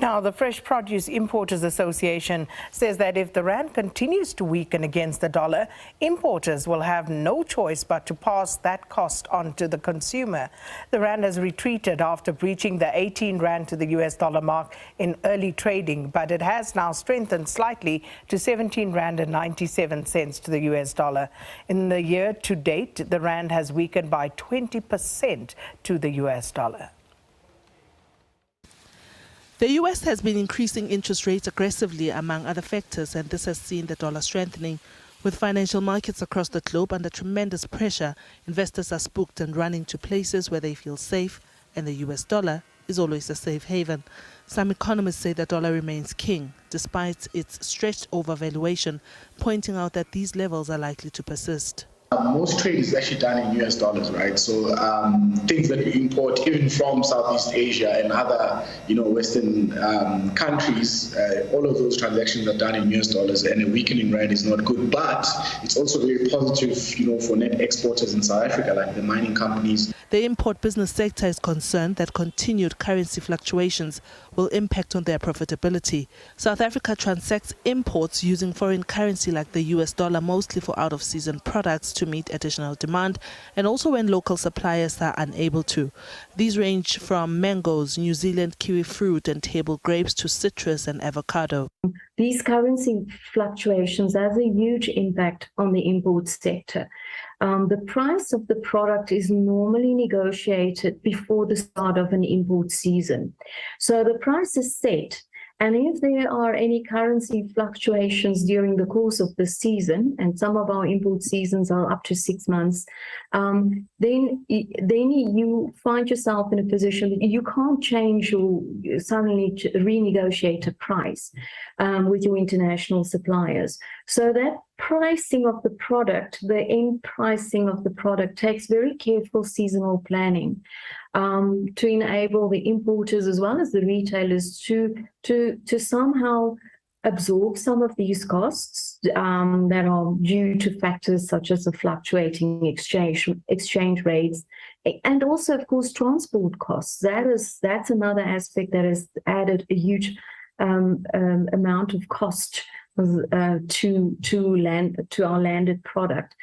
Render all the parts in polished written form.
Now, the Fresh Produce Importers Association says that if the rand continues to weaken against the dollar, importers will have no choice but to pass that cost on to the consumer. The rand has retreated after breaching the 18 rand to the US dollar mark in early trading, but it has now strengthened slightly to 17 rand and 97 cents to the US dollar. In the year to date, the rand has weakened by 20% to the US dollar. The U.S. has been increasing interest rates aggressively, among other factors, and this has seen the dollar strengthening. With financial markets across the globe under tremendous pressure, investors are spooked and running to places where they feel safe, and the U.S. dollar is always a safe haven. Some economists say the dollar remains king, despite its stretched overvaluation, pointing out that these levels are likely to persist. Most trade is actually done in US dollars, right? So things that we import, even from Southeast Asia and other, Western countries, all of those transactions are done in US dollars, and a weakening rand is not good. But it's also very positive, for net exporters in South Africa, like the mining companies. The import business sector is concerned that continued currency fluctuations will impact on their profitability. South Africa transacts imports using foreign currency like the US dollar, mostly for out-of-season products to meet additional demand, and also when local suppliers are unable to. These range from mangoes, New Zealand kiwi fruit and table grapes to citrus and avocado. These currency fluctuations have a huge impact on the import sector. The price of the product is normally negotiated before the start of an import season. So the price is set. And if there are any currency fluctuations during the course of the season, and some of our import seasons are up to 6 months, then you find yourself in a position that you can't change or suddenly renegotiate a price with your international suppliers. So that pricing of the product, the end pricing of the product, takes very careful seasonal planning to enable the importers as well as the retailers to somehow absorb some of these costs that are due to factors such as the fluctuating exchange rates, and also, of course, transport costs. That's another aspect that has added a huge amount of cost to our landed product.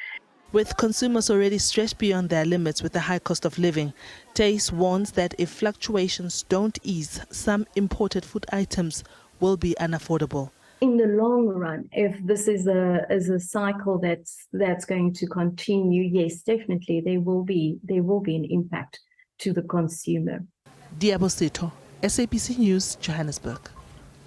With consumers already stretched beyond their limits with the high cost of living, Tace warns that if fluctuations don't ease, some imported food items will be unaffordable. In the long run, if this is a cycle that's going to continue, yes, definitely there will be an impact to the consumer. Diabosito, SABC News, Johannesburg.